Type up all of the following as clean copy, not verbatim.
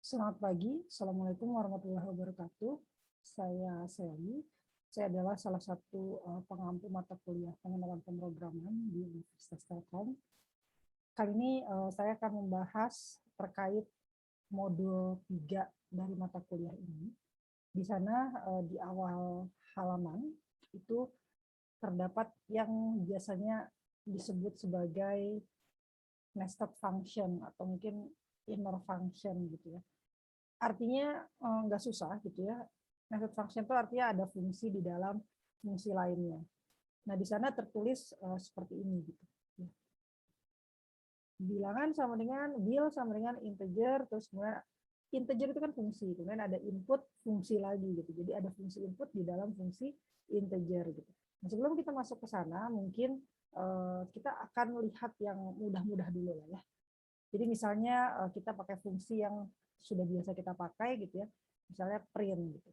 Selamat pagi, Assalamualaikum warahmatullahi wabarakatuh. Saya Sally. Saya adalah salah satu pengampu mata kuliah pengenalan pemrograman di Universitas Telkom. Kali ini saya akan membahas terkait modul 3 dari mata kuliah ini. Di sana di awal halaman itu terdapat yang biasanya disebut sebagai nested function atau mungkin inner function gitu ya. Artinya nggak susah gitu ya. Nested function itu artinya ada fungsi di dalam fungsi lainnya. Nah, di sana tertulis seperti ini gitu. Bilangan sama dengan bil sama dengan integer, terus kemudian integer itu kan fungsi, kemudian ada input fungsi lagi gitu. Jadi ada fungsi input di dalam fungsi integer gitu. Nah, sebelum kita masuk ke sana, mungkin kita akan lihat yang mudah-mudah dulu lah ya. Jadi misalnya kita pakai fungsi yang sudah biasa kita pakai gitu ya, misalnya print gitu.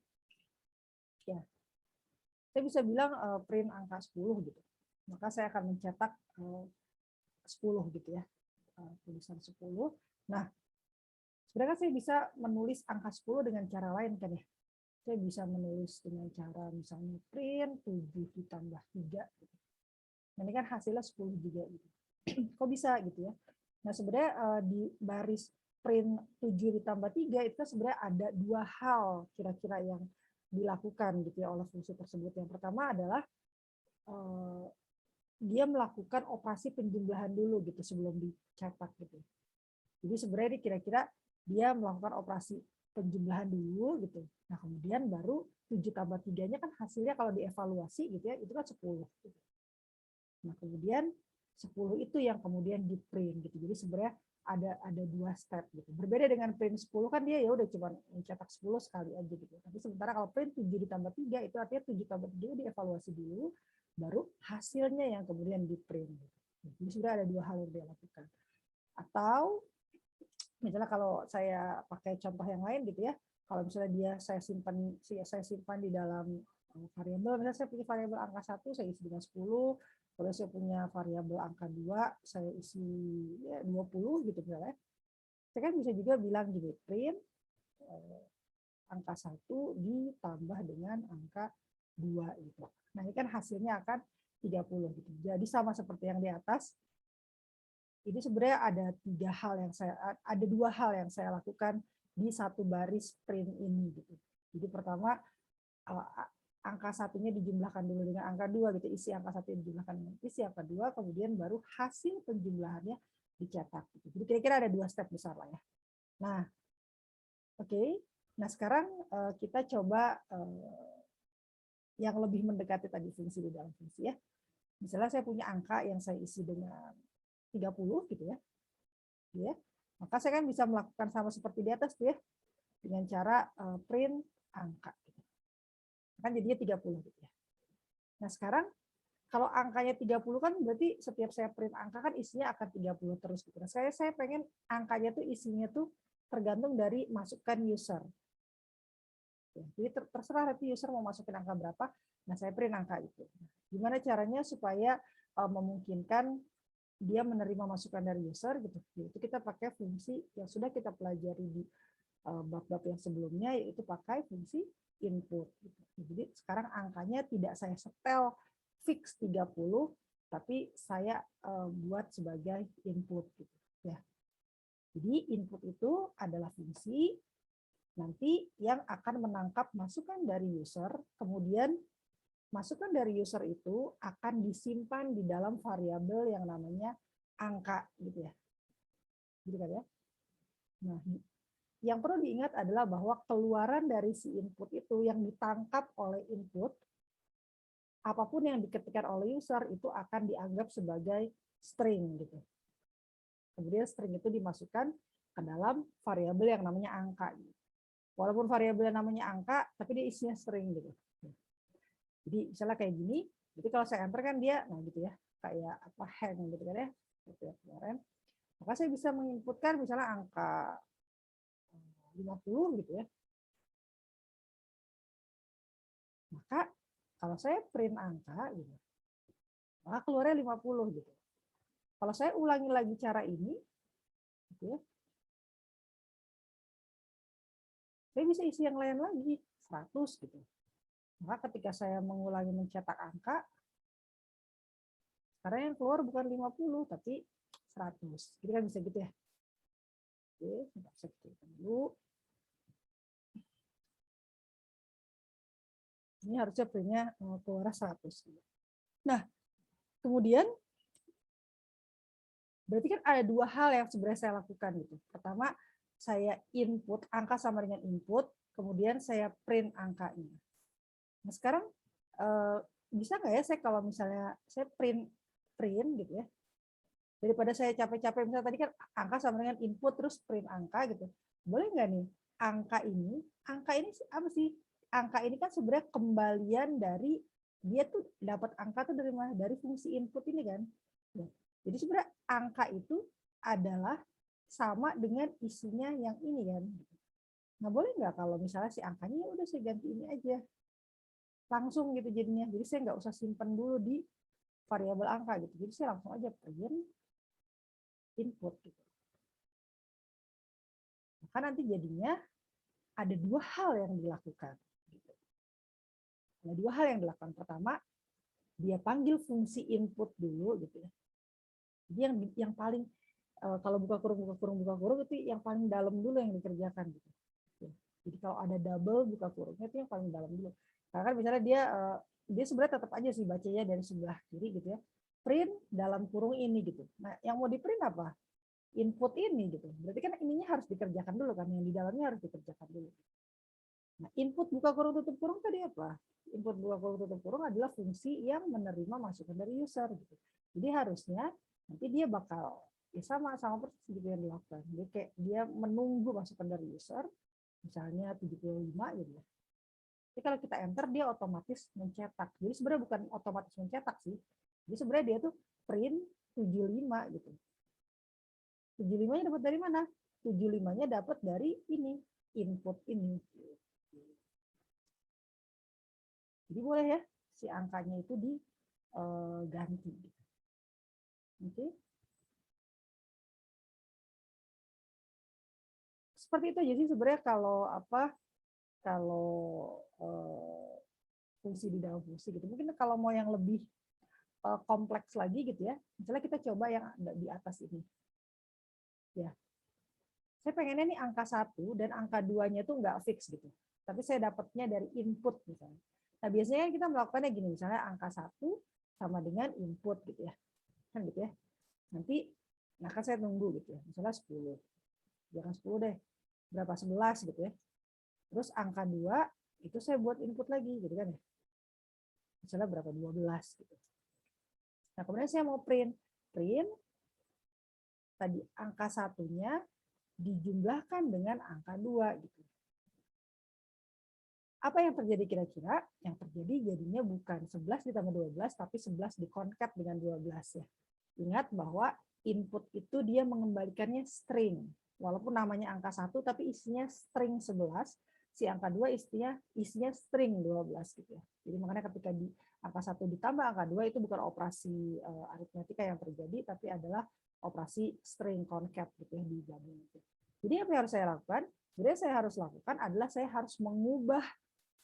Ya, saya bisa bilang print angka 10 gitu. Maka saya akan mencetak 10 gitu ya, tulisan 10. Nah, sebenarnya saya bisa menulis angka 10 dengan cara lain kan ya. Saya bisa menulis dengan cara misalnya print 7 ditambah 3 gitu. Nah, ini kan hasilnya 10 juga gitu. Kok bisa gitu ya? Nah, sebenarnya di baris print 7 ditambah 3 itu sebenarnya ada dua hal kira-kira yang dilakukan gitu ya oleh fungsi tersebut. Yang pertama adalah dia melakukan operasi penjumlahan dulu gitu sebelum dicetak gitu. Jadi sebenarnya ini kira-kira dia melakukan operasi penjumlahan dulu gitu. Nah, kemudian baru 7 tambah 3-nya kan hasilnya kalau dievaluasi gitu ya, itu kan 10 gitu. Nah, kemudian 10 itu yang kemudian di print gitu. Jadi sebenarnya ada dua step gitu. Berbeda dengan print 10 kan dia ya udah cuma mencetak 10 sekali aja gitu. Tapi sementara kalau print 7 ditambah 3 itu artinya 7 tambah 3 dievaluasi dulu, baru hasilnya yang kemudian di print gitu. Jadi sudah ada dua hal yang dia lakukan. Atau misalnya kalau saya pakai contoh yang lain gitu ya, kalau misalnya saya simpan di dalam variabel, misalnya saya punya variabel angka 1, saya isi dengan 10, kalau saya punya variabel angka 2, saya isi ya 20 gitu misalnya. Saya kan bisa juga bilang gini, print angka 1 ditambah dengan angka 2 gitu. Nah, ini kan hasilnya akan 30 gitu. Jadi sama seperti yang di atas, ini sebenarnya ada dua hal yang saya lakukan di satu baris print ini gitu. Jadi pertama angka satunya dijumlahkan dulu dengan angka 2 gitu, isi angka 1 dijumlahkan dengan isi angka 2, kemudian baru hasil penjumlahannya dicetak gitu. Jadi kira-kira ada dua step besar lah ya. Nah, oke. Nah, sekarang kita coba yang lebih mendekati tadi fungsi di dalam fungsi ya. Misalnya saya punya angka yang saya isi dengan 30 gitu ya. Ya. Maka saya kan bisa melakukan sama seperti di atas tuh ya, dengan cara print angka. Kan jadinya 30 gitu ya. Nah, sekarang kalau angkanya 30 kan berarti setiap saya print angka kan isinya akan 30 terus gitu. Nah, saya pengen angkanya tuh isinya tuh tergantung dari masukan user. Ya, jadi terserah nanti user mau masukin angka berapa, nah saya print angka itu. Gimana caranya supaya memungkinkan dia menerima masukan dari user gitu. Itu kita pakai fungsi yang sudah kita pelajari di bab-bab yang sebelumnya, yaitu pakai fungsi input. Jadi sekarang angkanya tidak saya setel fix 30, tapi saya buat sebagai input gitu ya. Jadi input itu adalah fungsi nanti yang akan menangkap masukan dari user, kemudian masukan dari user itu akan disimpan di dalam variabel yang namanya angka gitu ya. Gitu kan ya. Nah, yang perlu diingat adalah bahwa keluaran dari si input itu yang ditangkap oleh input, apapun yang diketikkan oleh user itu akan dianggap sebagai string gitu. Kemudian string itu dimasukkan ke dalam variabel yang namanya angka. Walaupun variabel yang namanya angka, tapi dia isinya string gitu. Jadi misalnya kayak gini, jadi kalau saya enter kan dia, nah gitu ya, kayak apa hang gitu kan ya, gitu ya kemarin. Maka saya bisa menginputkan misalnya angka 50 gitu ya. Maka kalau saya print angka gitu, maka keluarnya 50 gitu. Kalau saya ulangi lagi cara ini gitu ya, saya bisa isi yang lain lagi, 100 gitu. Maka ketika saya mengulangi mencetak angka, sekarang yang keluar bukan 50, tapi 100. Jadi kan bisa gitu ya. Oke, saya kecilkan dulu. Ini harusnya printnya keluar 100. Nah, kemudian berarti kan ada dua hal yang sebenarnya saya lakukan gitu. Pertama, saya input angka sama dengan input, kemudian saya print angkanya. Nah, sekarang bisa nggak ya saya kalau misalnya saya print gitu ya, daripada saya capek-capek misalnya tadi kan angka sama dengan input terus print angka gitu, boleh nggak nih angka ini apa sih? Angka ini kan sebenarnya kembalian dari dia tuh dapat angka tuh dari mana? Dari fungsi input ini kan. Ya. Jadi sebenarnya angka itu adalah sama dengan isinya yang ini kan. Nah boleh nggak kalau misalnya si angkanya ya udah saya ganti ini aja langsung gitu jadinya. Jadi saya nggak usah simpan dulu di variabel angka gitu. Jadi saya langsung aja print input gitu. Maka nanti jadinya ada dua hal yang dilakukan. Ada dua hal yang dilakukan. Pertama, dia panggil fungsi input dulu gitu ya. Jadi yang paling kalau buka kurung itu yang paling dalam dulu yang dikerjakan gitu. Jadi kalau ada double buka kurungnya itu yang paling dalam dulu. Karena kan misalnya dia sebenarnya tetap aja sih bacanya dari sebelah kiri gitu ya. Print dalam kurung ini gitu. Nah, yang mau di print apa? Input ini gitu. Berarti kan ininya harus dikerjakan dulu kan, yang di dalamnya harus dikerjakan dulu. Nah, input buka kurung tutup kurung tadi apa? Input buka kurung tutup kurung adalah fungsi yang menerima masukan dari user gitu. Jadi harusnya nanti dia bakal ya sama persis gitu yang dilakukan. Jadi kayak dia menunggu masukan dari user, misalnya 75 gitu ya. Jadi kalau kita enter dia otomatis mencetak. Jadi sebenarnya bukan otomatis mencetak sih. Jadi sebenarnya dia tuh print 75 gitu. 75-nya dapat dari mana? 75-nya dapat dari ini, input ini. Jadi boleh ya si angkanya itu diganti. Oke. Seperti itu jadi sebenarnya kalau fungsi di dalam fungsi gitu. Mungkin kalau mau yang lebih kompleks lagi gitu ya. Misalnya kita coba yang di atas ini. Ya. Saya pengennya nih angka 1 dan angka 2-nya tuh nggak fix gitu. Tapi saya dapatnya dari input misalnya. Nah, biasanya kita melakukannya gini, misalnya angka 1 sama dengan input gitu ya. Kan gitu ya. Nanti nah kan saya tunggu gitu ya. Misalnya 10. Jangan 10 deh. Berapa 11 gitu ya. Terus angka 2 itu saya buat input lagi gitu kan ya. Misalnya berapa 12 gitu. Nah, kemudian saya mau print tadi angka 1-nya dijumlahkan dengan angka 2 gitu. Apa yang terjadi kira-kira? Yang terjadi jadinya bukan 11 ditambah 12, tapi 11 dikonkat dengan 12 ya. Ingat bahwa input itu dia mengembalikannya string. Walaupun namanya angka 1, tapi isinya string 11, si angka 2 isinya string 12 gitu ya. Jadi makanya ketika di angka 1 ditambah angka 2 itu bukan operasi aritmetika yang terjadi, tapi adalah operasi string concat gitu ya digabung. Jadi apa yang harus saya lakukan? Jadi saya harus lakukan adalah saya harus mengubah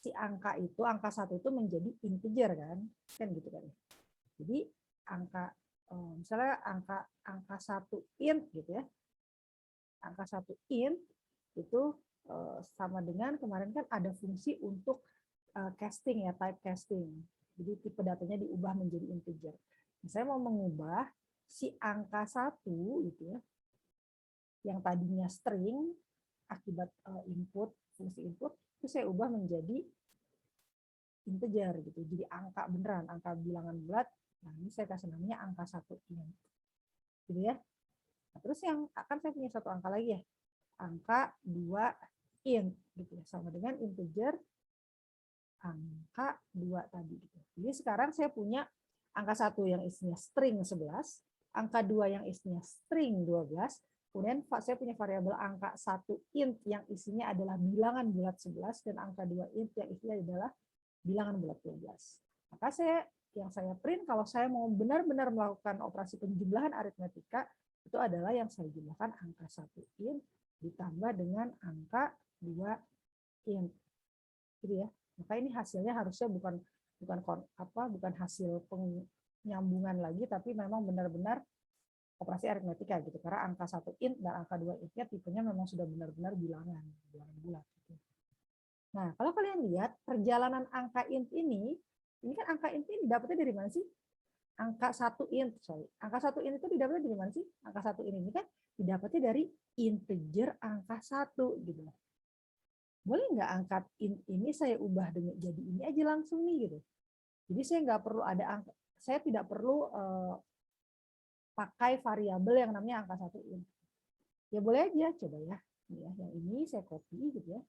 si angka 1 itu menjadi integer kan gitu kan. Jadi angka misalnya angka 1 int gitu ya. Angka 1 int itu sama dengan kemarin kan ada fungsi untuk casting ya, type casting. Jadi tipe datanya diubah menjadi integer. Nah, saya mau mengubah si angka 1 gitu ya, yang tadinya string akibat fungsi input itu saya ubah menjadi integer gitu. Jadi angka beneran, angka bilangan bulat. Nah, ini saya kasih namanya angka 1 int. Gitu ya. Nah, terus yang akan saya punya satu angka lagi ya. Angka 2 int gitu ya. Sama dengan integer angka 2 tadi gitu. Jadi sekarang saya punya angka 1 yang isinya string 11, angka 2 yang isinya string 12, kemudian saya punya variabel angka 1 int yang isinya adalah bilangan bulat 11 dan angka 2 int yang isinya adalah bilangan bulat 12. Maka yang saya print kalau saya mau benar-benar melakukan operasi penjumlahan aritmetika itu adalah yang saya jumlahkan angka 1 int ditambah dengan angka 2 int, gitu ya. Maka ini hasilnya harusnya bukan hasil penyambungan lagi, tapi memang benar-benar operasi aritmetika gitu. Karena angka 1 int dan angka 2 int-nya tipenya memang sudah benar-benar bilangan bulat. Gitu. Nah, kalau kalian lihat perjalanan angka int ini kan angka int ini didapatnya dari mana sih? Angka 1 int, Angka 1 int itu didapatnya dari mana sih? Angka 1 int ini kan didapatnya dari integer angka 1 gitu. Boleh nggak angka int ini saya ubah jadi ini aja langsung nih gitu. Jadi saya nggak perlu ada angka, saya tidak perlu pakai variabel yang namanya angka 1 int. Ya boleh aja, coba ya. Yang ini saya copy gitu ya.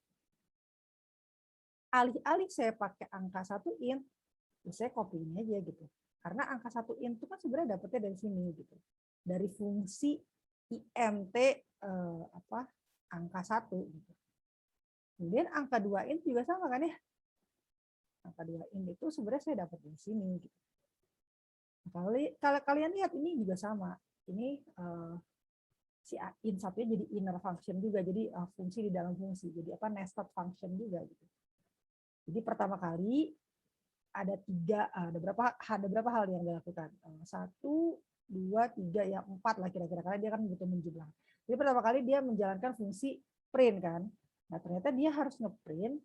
Alih-alih saya pakai angka 1 int, ya saya copy ini aja gitu. Karena angka 1 int itu kan sebenarnya dapetnya dari sini gitu. Dari fungsi int angka 1 gitu. Kemudian angka 2 int juga sama kan ya. Angka 2 int itu sebenarnya saya dapat dari sini gitu. Kalau kalian lihat ini juga sama. Ini si int satunya jadi inner function juga, jadi fungsi di dalam fungsi. Jadi nested function juga gitu. Jadi pertama kali ada berapa hal yang dilakukan. 1, 2, 3, ya 4 lah kira-kira, karena dia kan butuh menjumlah. Jadi pertama kali dia menjalankan fungsi print kan. Nah ternyata dia harus ngeprint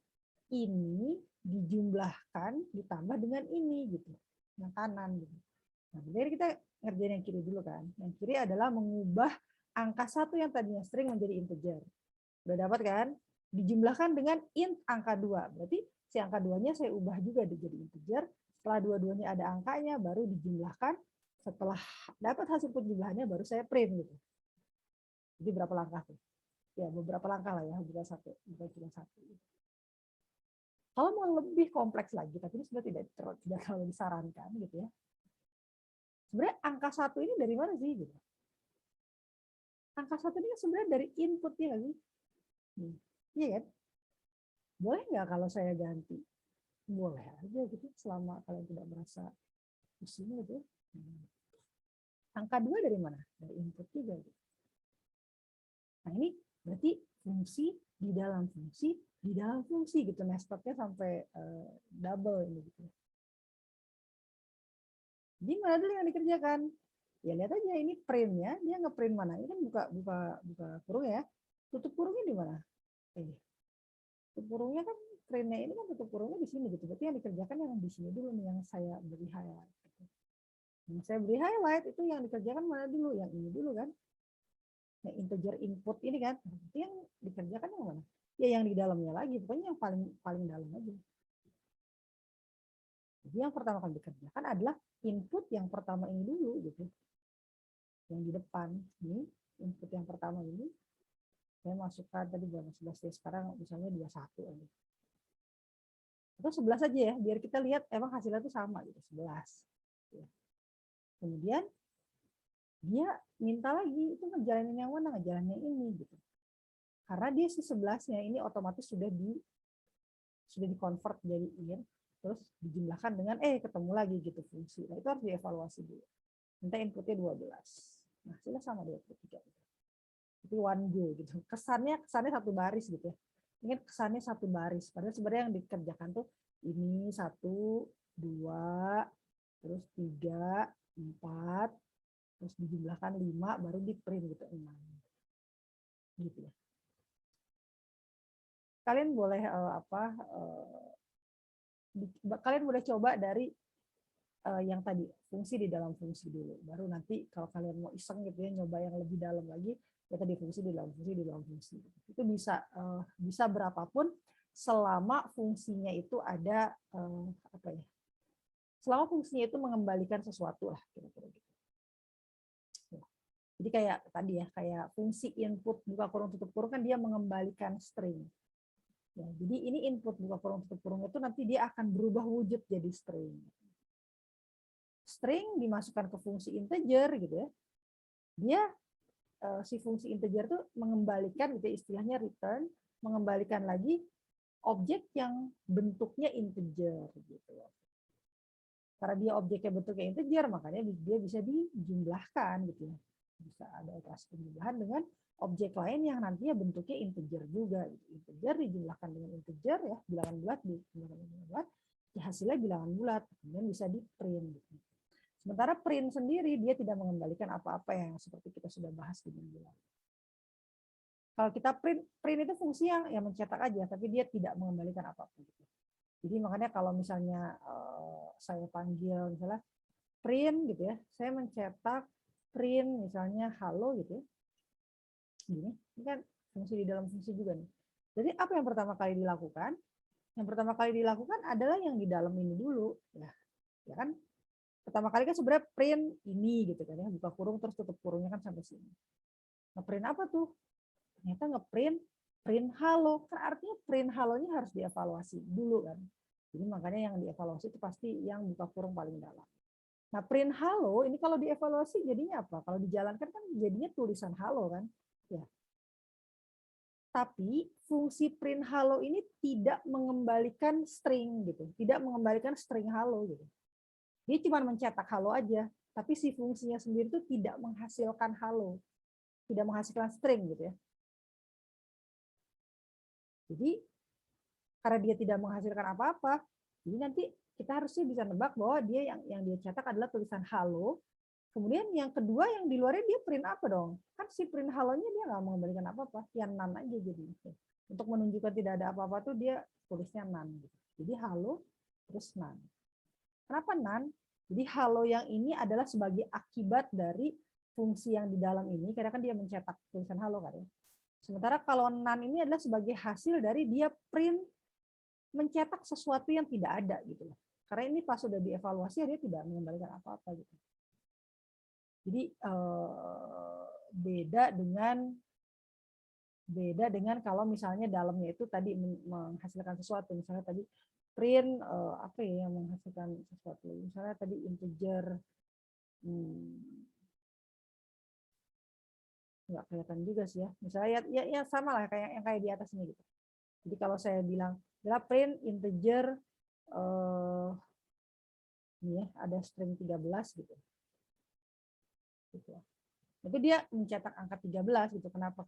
ini dijumlahkan ditambah dengan ini gitu, yang kanan gitu. Nah jadi kita ngerjain yang kiri dulu kan. Yang kiri adalah mengubah angka 1 yang tadinya string menjadi integer. Udah dapat kan? Dijumlahkan dengan int angka 2. Berarti si angka 2-nya saya ubah juga jadi integer. Setelah dua-duanya ada angkanya, baru dijumlahkan. Setelah dapat hasil penjumlahannya, baru saya print gitu. Jadi berapa langkah tuh? Ya beberapa langkah lah ya, bukan cuma satu. Kalau mau lebih kompleks lagi, tapi ini sebenarnya tidak terlalu disarankan gitu ya. Sebenarnya angka 1 ini dari mana sih? Gitu. Angka 1 ini sebenarnya dari inputnya lagi. Iya kan? Boleh nggak kalau saya ganti? Boleh aja gitu, selama kalian tidak merasa pusing gitu. Angka 2 dari mana? Dari input juga. Gitu. Nah ini berarti fungsi di dalam fungsi gitu. Nestednya sampai double ini gitu. Jadi mana dulu yang dikerjakan? Ya lihat aja ini printnya, dia ngeprint mana? Ini kan buka kurung ya. Tutup kurungnya di mana? Tutup kurungnya kan printnya ini kan tutup kurungnya di sini gitu. Berarti yang dikerjakan yang di sini dulu nih, yang saya beri highlight. Gitu. Yang saya beri highlight itu yang dikerjakan mana dulu? Yang ini dulu kan? Yang integer input ini kan? Berarti yang dikerjakan yang mana? Ya yang di dalamnya lagi. Pokoknya yang paling dalam aja. Jadi yang pertama kali dikerjakan adalah input yang pertama ini dulu gitu. Yang di depan ini input yang pertama ini saya masukkan tadi berapa 11 ya, sekarang misalnya 21 aja. Atau 11 aja ya, biar kita lihat emang hasilnya itu sama gitu, 11. Kemudian dia minta lagi itu ngejalanin yang mana, ngejalanin ini gitu. Karena dia si 11-nya ini otomatis sudah di-convert jadi int, terus dijumlahkan dengan ketemu lagi gitu fungsi. Nah, itu harus dievaluasi dulu. Minta inputnya 12. Nah, hasilnya sama 23. Itu one go gitu. Kesannya satu baris gitu ya. Ingat kesannya satu baris. Padahal sebenarnya yang dikerjakan tuh ini 1, 2, terus 3, 4, terus dijumlahkan 5, baru di print gitu 6. Gitu ya. Kalian boleh kalian boleh coba dari yang tadi fungsi di dalam fungsi dulu. Baru nanti kalau kalian mau iseng gitu ya nyoba yang lebih dalam lagi, ya tadi fungsi di dalam fungsi. Itu bisa berapapun selama fungsinya itu ada selama fungsinya itu mengembalikan sesuatu lah kira-kira gitu. Jadi kayak tadi ya, kayak fungsi input buka kurung tutup kurung kan dia mengembalikan string. Ya, jadi ini input buka kurung tutup kurung itu nanti dia akan berubah wujud jadi string. String dimasukkan ke fungsi integer gitu ya. Dia si fungsi integer tuh mengembalikan gitu istilahnya return, mengembalikan lagi objek yang bentuknya integer gitu. Karena dia objeknya bentuknya integer, makanya dia bisa dijumlahkan gitu ya. Bisa ada operasi penjumlahan dengan objek lain yang nantinya bentuknya integer juga. Integer dijumlahkan dengan integer ya, bilangan bulat dijumlahkan dengan bilangan bulat, ya hasilnya bilangan bulat, kemudian bisa di print. Gitu. Sementara print sendiri dia tidak mengembalikan apa-apa yang seperti kita sudah bahas di minggu lalu. Kalau kita print itu fungsi yang mencetak aja, tapi dia tidak mengembalikan apa-apa. Gitu. Jadi makanya kalau misalnya saya panggil misalnya print gitu ya, saya mencetak print misalnya halo gitu ya. Gini, ini kan fungsi di dalam fungsi juga nih. Jadi apa yang pertama kali dilakukan? Yang pertama kali dilakukan adalah yang di dalam ini dulu, ya kan? Pertama kali kan sebenarnya print ini gitu kan ya, buka kurung terus tutup kurungnya kan sampai sini. Ngeprint apa tuh? Ternyata ngeprint print halo. Kan artinya print halonya harus dievaluasi dulu kan. Jadi makanya yang dievaluasi itu pasti yang buka kurung paling dalam. Nah, print halo ini kalau dievaluasi jadinya apa? Kalau dijalankan kan jadinya tulisan halo kan? Ya. Tapi fungsi print halo ini tidak mengembalikan string gitu, tidak mengembalikan string halo gitu. Dia cuma mencetak halo aja, tapi si fungsinya sendiri itu tidak menghasilkan halo, tidak menghasilkan string gitu ya. Jadi karena dia tidak menghasilkan apa-apa, jadi nanti kita harusnya bisa nebak bahwa dia yang dia cetak adalah tulisan halo. Kemudian yang kedua yang di luarnya dia print apa dong? Kan si print halonya dia nggak mengembalikan apa-apa, yang none aja jadi. Untuk menunjukkan tidak ada apa-apa tuh dia tulisnya none. Jadi halo terus none. Kenapa none? Jadi halo yang ini adalah sebagai akibat dari fungsi yang di dalam ini, karena kan dia mencetak tulisan halo kan ya. Sementara kalau none ini adalah sebagai hasil dari dia print mencetak sesuatu yang tidak ada gitu loh. Karena ini pas sudah dievaluasi dia tidak mengembalikan apa-apa gitu. Jadi beda dengan kalau misalnya dalamnya itu tadi menghasilkan sesuatu, misalnya tadi print apa ya yang menghasilkan sesuatu, misalnya tadi integer nggak kelihatan juga sih ya, misalnya ya sama lah kayak yang kayak di atas ini gitu. Jadi kalau saya bilang adalah print integer ini ya ada string 13 gitu. Itu dia mencetak angka 13 gitu. Kenapa?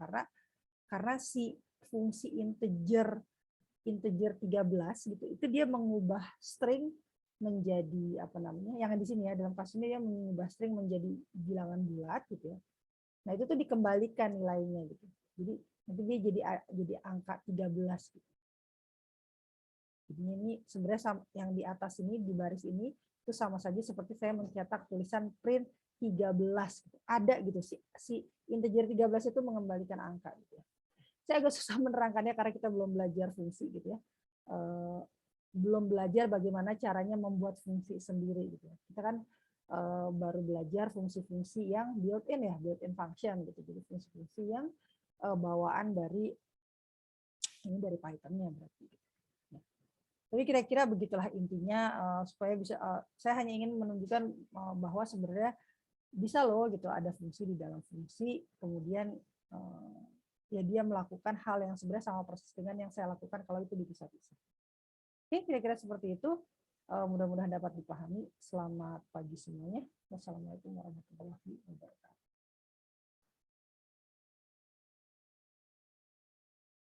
Karena si fungsi integer 13 gitu itu dia mengubah string menjadi apa namanya? Yang di sini ya dalam kasus ini dia mengubah string menjadi bilangan bulat gitu ya. Nah, itu tuh dikembalikan nilainya gitu. Jadi nanti dia jadi angka 13 gitu. Jadi ini sebenarnya yang di atas ini di baris ini itu sama saja seperti saya mencetak tulisan print 13 gitu. Ada gitu si integer 13 itu mengembalikan angka gitu ya. Saya agak susah menerangkannya karena kita belum belajar fungsi gitu ya. Belum belajar bagaimana caranya membuat fungsi sendiri gitu ya. Kita kan baru belajar fungsi-fungsi yang built-in ya, built-in function gitu. Jadi fungsi-fungsi yang bawaan dari Python-nya berarti. Tapi kira-kira begitulah intinya supaya bisa saya hanya ingin menunjukkan bahwa sebenarnya bisa loh gitu ada fungsi di dalam fungsi, kemudian ya dia melakukan hal yang sebenarnya sama persis dengan yang saya lakukan kalau itu dipisah-pisah. Oke, kira-kira seperti itu. Mudah-mudahan dapat dipahami. Selamat pagi semuanya. Wassalamualaikum warahmatullahi wabarakatuh.